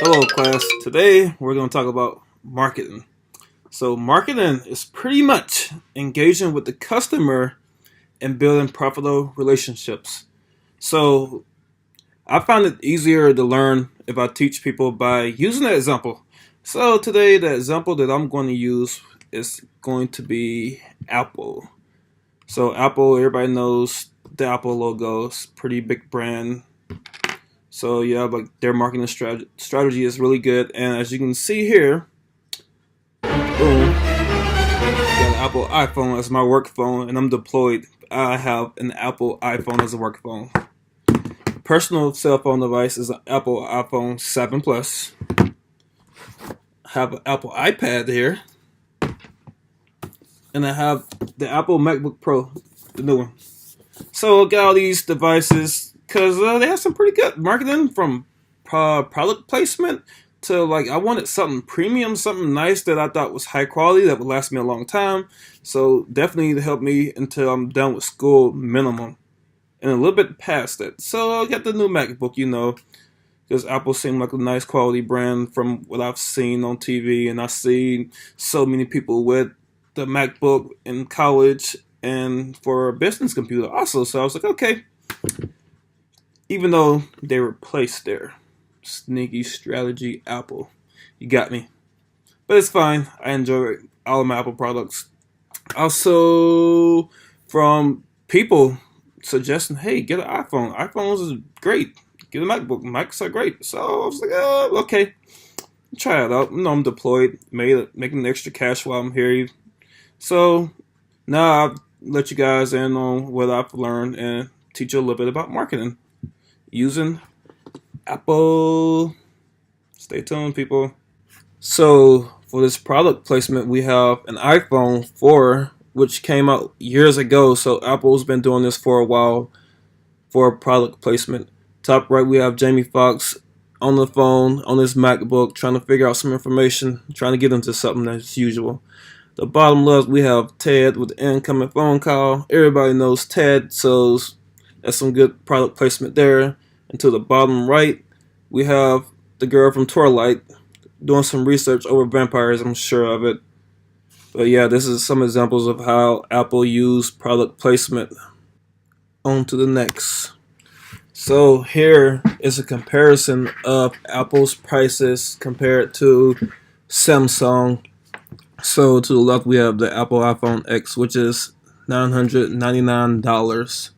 Hello, class. Today we're going to talk about marketing. So, marketing is pretty much engaging with the customer and building profitable relationships. So, I find it easier to learn if I teach people by using an example. So, today the example that I'm going to use is going to be Apple. So, Apple, everybody knows the Apple logo, it's a pretty big brand. So yeah, like their marketing strategy is really good, and as you can see here, boom, got an Apple iPhone as my work phone, and I'm deployed. I have an Apple iPhone as a work phone. Personal cell phone device is an Apple iPhone 7 Plus. I have an Apple iPad here, and I have the Apple MacBook Pro, the new one. So I got all these devices because they have some pretty good marketing from product placement to like I wanted something premium, something nice that I thought was high quality that would last me a long time. So definitely to help me until I'm done with school minimum, and a little bit past that. So I got the new MacBook, because Apple seemed like a nice quality brand from what I've seen on TV, and I've seen so many people with the MacBook in college and for a business computer also. So I was like, okay, even though they were placed there. Sneaky strategy, Apple. You got me. But it's fine. I enjoy all of my Apple products. Also, from people suggesting, hey, get an iPhone. iPhones is great. Get a MacBook. Macs are great. So I was like, okay. Try it out. I'm deployed. Making extra cash while I'm here. So now I'll let you guys in on what I've learned and teach you a little bit about marketing using Apple. Stay tuned, people. So for this product placement, we have an iPhone 4, which came out years ago. So Apple's been doing this for a while for product placement. Top right, we have Jamie Foxx on the phone on his MacBook trying to figure out some information, trying to get into something as usual. The bottom left, we have Ted with the incoming phone call. Everybody knows Ted, so that's some good product placement there. And to the bottom right, we have the girl from Twilight doing some research over vampires, I'm sure of it. But yeah, this is some examples of how Apple used product placement. On to the next. So here is a comparison of Apple's prices compared to Samsung. So to the left, we have the Apple iPhone X, which is $999.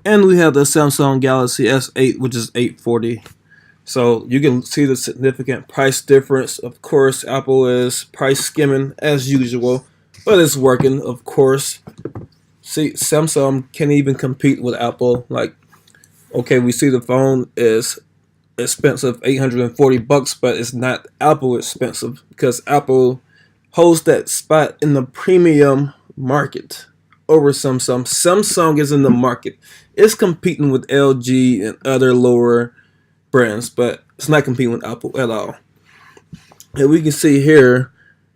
And we have the Samsung Galaxy S8, which is $840. So you can see the significant price difference. Of course, Apple is price skimming as usual, but it's working, of course. See, Samsung can't even compete with Apple. Like, okay, we see the phone is expensive, $840, but it's not Apple expensive because Apple holds that spot in the premium market over Samsung. Samsung is in the market. It's competing with LG and other lower brands, but it's not competing with Apple at all. And we can see here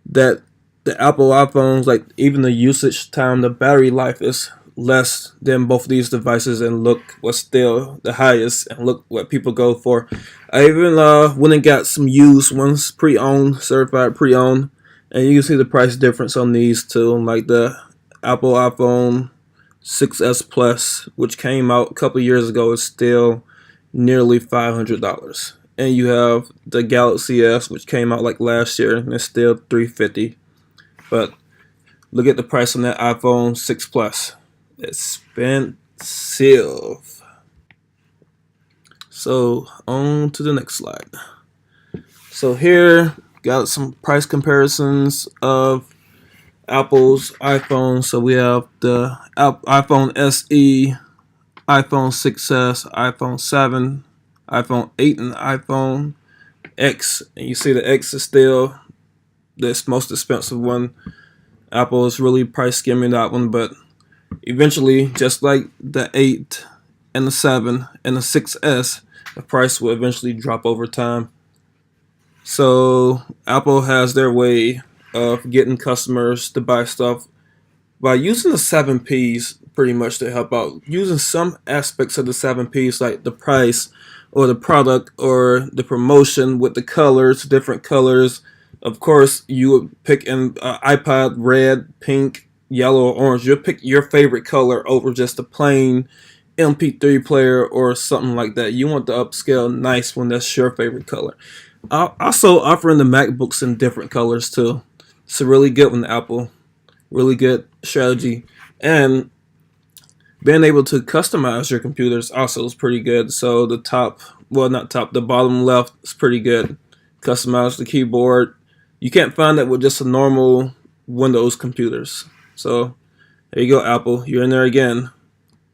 that the Apple iPhones, like even the usage time, the battery life is less than both of these devices, and look what's still the highest, and look what people go for. I even went and got some used ones, pre-owned, certified pre-owned, and you can see the price difference on these two, like the Apple iPhone 6s Plus, which came out a couple years ago, is still nearly $500. And you have the Galaxy S, which came out like last year, and it's still $350. But look at the price on that iPhone 6 Plus. Expensive. So on to the next slide. So here got some price comparisons of Apple's iPhone. So we have the iPhone SE, iPhone 6s, iPhone 7, iPhone 8, and iPhone X. And you see the X is still this most expensive one. Apple is really price skimming that one, but eventually, just like the 8 and the 7 and the 6s, the price will eventually drop over time. So Apple has their way of getting customers to buy stuff by using the 7 Ps pretty much to help out. Using some aspects of the 7 Ps like the price, or the product or the promotion with the colors, different colors. Of course, you would pick an iPod red, pink, yellow, or orange. You'll pick your favorite color over just a plain MP3 player or something like that. You want the upscale nice one that's your favorite color. Also offering the MacBooks in different colors too. It's a really good one, Apple. Really good strategy. And being able to customize your computers also is pretty good. So the top, well, not top, the bottom left is pretty good. Customize the keyboard. You can't find that with just a normal Windows computers. So there you go, Apple. You're in there again.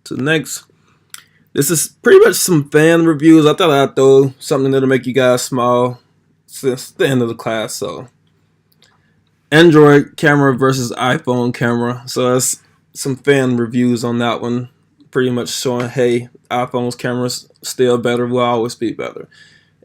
To the next. This is pretty much some fan reviews. I thought I'd throw something that'll make you guys smile since the end of the class. So Android camera versus iPhone camera. So that's some fan reviews on that one. Pretty much showing, hey, iPhone's cameras still better, will always be better.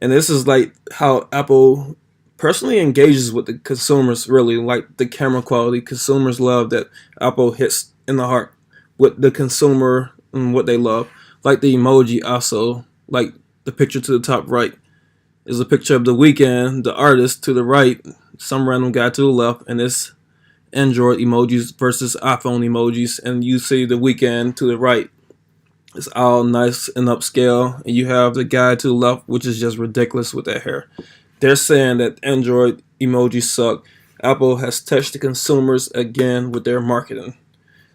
And this is like how Apple personally engages with the consumers, really. Like the camera quality. Consumers love that Apple hits in the heart with the consumer and what they love. Like the emoji also. Like the picture to the top right is a picture of The Weeknd, the artist, to the right, some random guy to the left, and it's Android emojis versus iPhone emojis, and you see The Weeknd to the right. It's all nice and upscale, and you have the guy to the left, which is just ridiculous with that hair. They're saying that Android emojis suck. Apple has touched the consumers again with their marketing.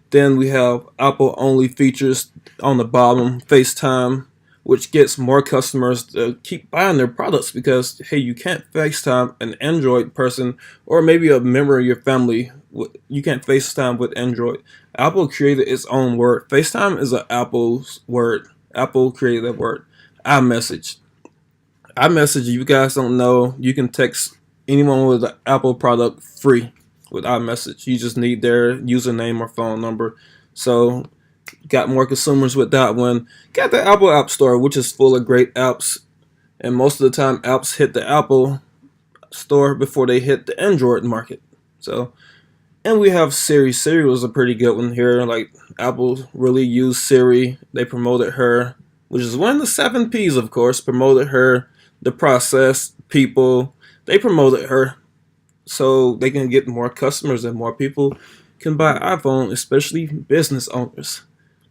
Then we have Apple only features on the bottom, FaceTime, which gets more customers to keep buying their products because, hey, you can't FaceTime an Android person or maybe a member of your family. You can't FaceTime with Android. Apple created its own word. FaceTime is an Apple's word. Apple created that word. iMessage. iMessage, if you guys don't know, you can text anyone with an Apple product free with iMessage. You just need their username or phone number. So got more consumers with that one. Got the Apple App Store, which is full of great apps. And most of the time, apps hit the Apple Store before they hit the Android market. So, and we have Siri. Siri was a pretty good one here. Like, Apple really used Siri. They promoted her, which is one of the 7 Ps, of course. Promoted her, the process, people. They promoted her so they can get more customers and more people can buy iPhone, especially business owners.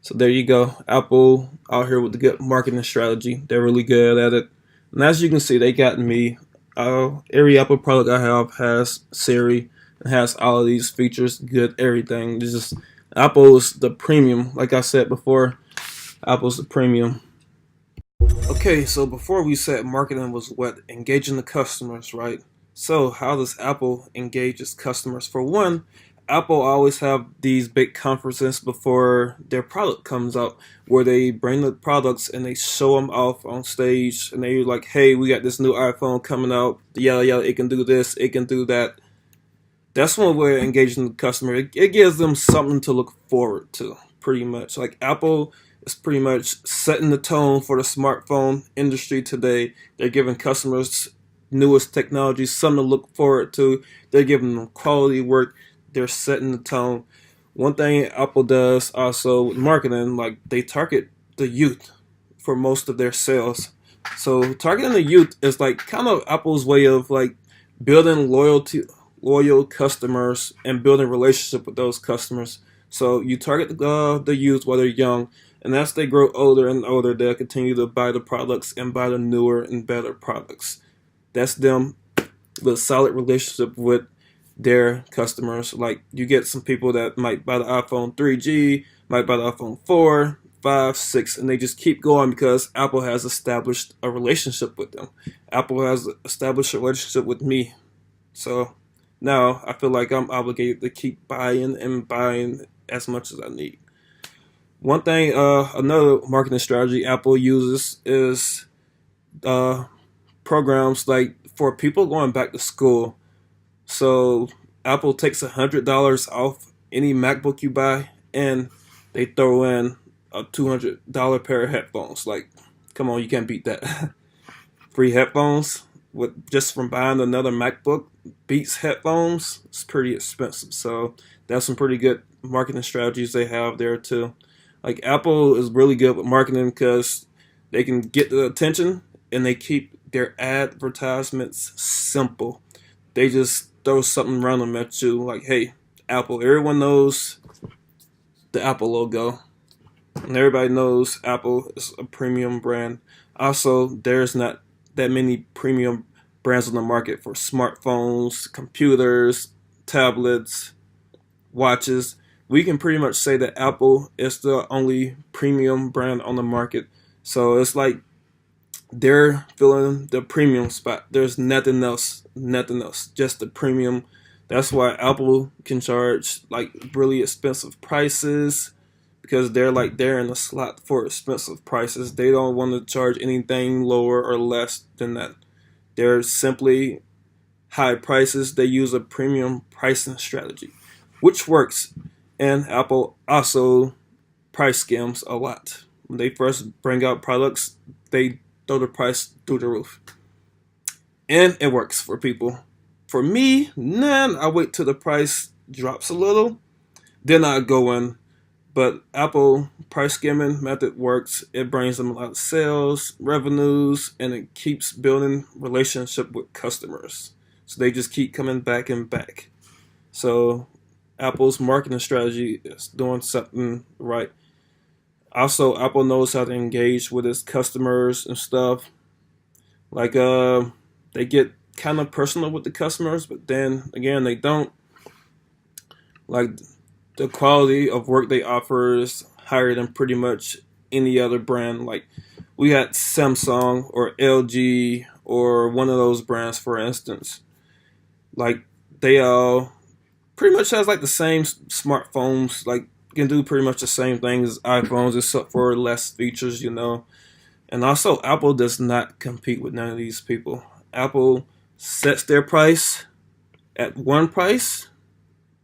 So there you go. Apple out here with the good marketing strategy. They're really good at it. And as you can see, they got me. Every Apple product I have has Siri and has all of these features, good everything. It's just Apple's the premium. Like I said before, Apple's the premium. Okay, so before we said marketing was what? Engaging the customers, right? So how does Apple engage its customers? For one, Apple always have these big conferences before their product comes out where they bring the products and they show them off on stage and they're like, hey, we got this new iPhone coming out, yada yada, it can do this, it can do that. That's one way of engaging the customer. It gives them something to look forward to, pretty much. Like Apple is pretty much setting the tone for the smartphone industry today. They're giving customers newest technology, something to look forward to. They're giving them quality work. They're setting the tone. One thing Apple does also with marketing, like they target the youth for most of their sales. So targeting the youth is like kind of Apple's way of like building loyal customers and building relationship with those customers. So you target the youth while they're young, and as they grow older and older, they'll continue to buy the products and buy the newer and better products. That's them with a solid relationship with their customers. Like you get some people that might buy the iPhone 3G, might buy the iPhone 4, 5, 6, and they just keep going because Apple has established a relationship with them. Apple has established a relationship with me. So now I feel like I'm obligated to keep buying and buying as much as I need. One thing, another marketing strategy Apple uses is programs like for people going back to school. So Apple takes $100 off any MacBook you buy, and they throw in a $200 pair of headphones. Like, come on, you can't beat that. Free headphones with just from buying another MacBook beats headphones. It's pretty expensive. So that's some pretty good marketing strategies they have there too. Like Apple is really good with marketing because They can get the attention, and they keep their advertisements simple. They just throw something random at you like, hey, Apple. Everyone knows the Apple logo, and everybody knows Apple is a premium brand. Also, there's not that many premium brands on the market for smartphones, computers, tablets, watches. We can pretty much say that Apple is the only premium brand on the market. So it's like they're filling the premium spot. There's nothing else, just the premium. That's why Apple can charge like really expensive prices, because they're in a slot for expensive prices. They don't want to charge anything lower or less than that. They're simply high prices. They use a premium pricing strategy, which works. And Apple also price skims a lot. When they first bring out products, they throw the price through the roof. And it works for people. For me, I wait till the price drops a little, then I go in. But Apple price skimming method works. It brings them a lot of sales, revenues, and it keeps building relationship with customers. So they just keep coming back and back. So Apple's marketing strategy is doing something right. Also, Apple knows how to engage with its customers and stuff. Like they get kind of personal with the customers, but then again they don't. Like the quality of work they offer is higher than pretty much any other brand. Like we got Samsung or LG or one of those brands, for instance. Like they all pretty much has like the same smartphones. Like can do pretty much the same things as iPhones, except for less features, And also, Apple does not compete with none of these people. Apple sets their price at one price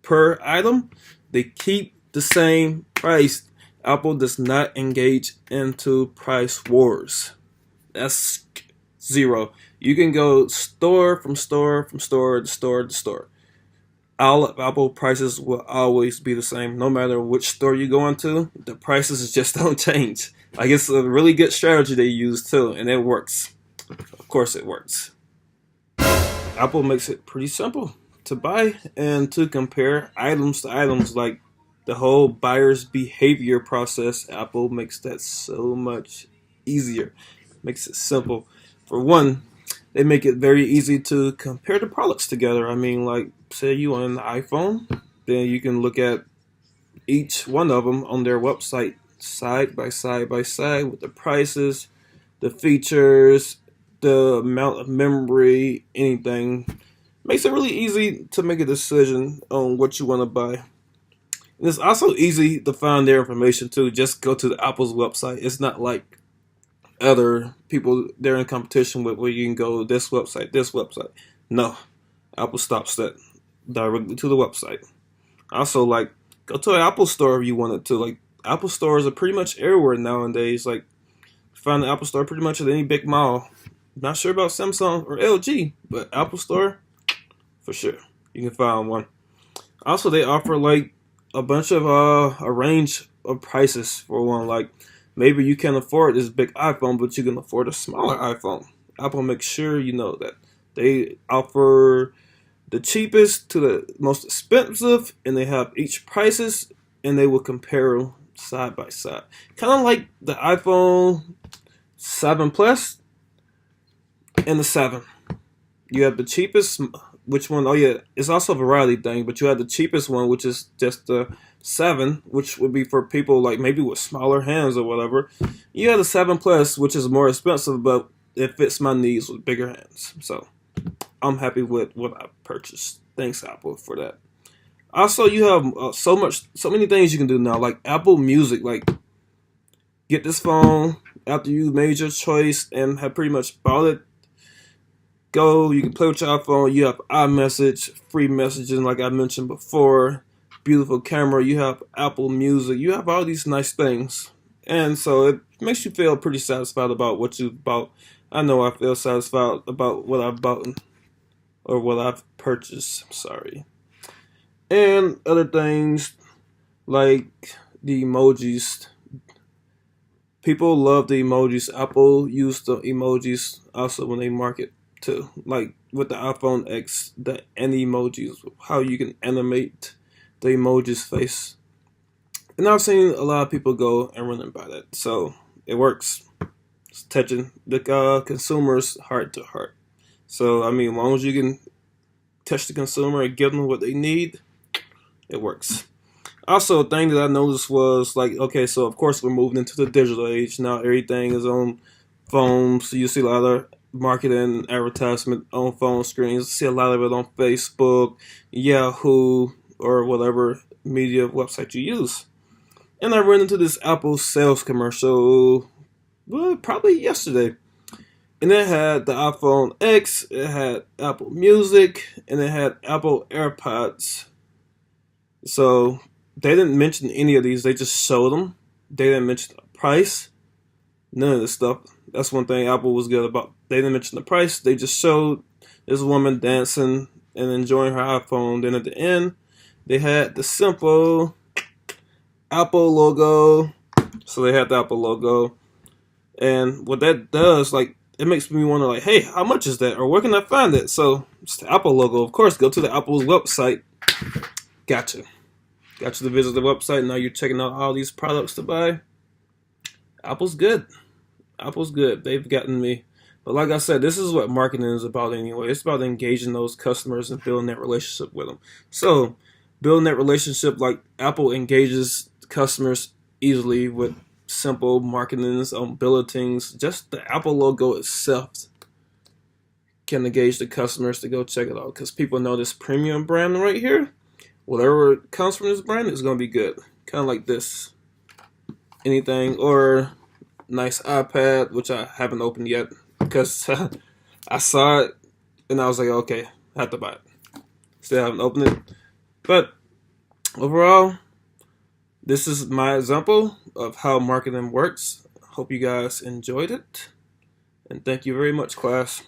per item. They keep the same price. Apple does not engage into price wars. That's zero. You can go store to store. All Apple prices will always be the same, no matter which store you go into. The prices just don't change. Like it's a really good strategy they use too, and it works. Of course, it works. Apple makes it pretty simple to buy and to compare items to items. Like the whole buyer's behavior process, Apple makes that so much easier. Makes it simple. For one, they make it very easy to compare the products together. I mean, like, say you own an iPhone, then you can look at each one of them on their website side by side with the prices, the features, the amount of memory, anything. Makes it really easy to make a decision on what you want to buy. And it's also easy to find their information too. Just go to the Apple's website. It's not like other people they're in competition with where you can go this website. No. Apple stops that directly to the website. Also, like, go to an Apple store if you wanted to. Like, Apple stores are pretty much everywhere nowadays. Like, find the Apple store pretty much at any big mall. Not sure about Samsung or LG, but Apple store, for sure. You can find one. Also, they offer, like, a bunch of, a range of prices for one. Like, maybe you can't afford this big iPhone, but you can afford a smaller iPhone. Apple makes sure you know that. They offer the cheapest to the most expensive, and they have each prices, and they will compare them side by side. Kind of like the iPhone 7 Plus and the 7. You have the cheapest, which one? Oh yeah, it's also a variety thing, but you have the cheapest one, which is just the 7, which would be for people like maybe with smaller hands or whatever. You have the 7 Plus, which is more expensive, but it fits my needs with bigger hands. So I'm happy with what I purchased. Thanks, Apple, for that. Also, you have so many things you can do now, like Apple Music. Like, get this phone after you made your choice and have pretty much bought it. Go, you can play with your iPhone. You have iMessage, free messaging, like I mentioned before. Beautiful camera. You have Apple Music. You have all these nice things, and so it makes you feel pretty satisfied about what you bought. I know I feel satisfied about what I've bought or what I've purchased. Sorry. And other things like the emojis. People love the emojis. Apple used the emojis also when they market too. Like with the iPhone X, the any emojis, how you can animate the emoji's face. And I've seen a lot of people go and run and buy that. So it works. It's touching the consumer's heart to heart. So, I mean, as long as you can touch the consumer and give them what they need, it works. Also, a thing that I noticed was like, okay, so of course we're moving into the digital age. Now everything is on phones. So you see a lot of marketing advertisement on phone screens. You see a lot of it on Facebook, Yahoo, or whatever media website you use. And I ran into this Apple sales commercial, well, probably yesterday. And it had the iPhone X, it had Apple Music, and it had Apple AirPods. So they didn't mention any of these, they just showed them. They didn't mention the price, none of this stuff. That's one thing Apple was good about. They didn't mention the price, they just showed this woman dancing and enjoying her iPhone. Then at the end, they had the simple Apple logo. So they had the Apple logo. And what that does, like, it makes me wonder, like, hey, how much is that? Or where can I find it? So it's the Apple logo. Of course, go to the Apple's website. Gotcha. Got you to visit the website. Now you're checking out all these products to buy. Apple's good. Apple's good. They've gotten me. But like I said, this is what marketing is about anyway. It's about engaging those customers and building that relationship with them. So building that relationship, like Apple engages customers easily with simple marketings on bulletins. Just the Apple logo itself can engage the customers to go check it out, because people know this premium brand right here. Whatever comes from this brand is going to be good. Kind of like this. Anything, or nice iPad, which I haven't opened yet because I saw it and I was like, okay, I have to buy it. Still haven't opened it. But overall, this is my example of how marketing works. Hope you guys enjoyed it. And thank you very much, class.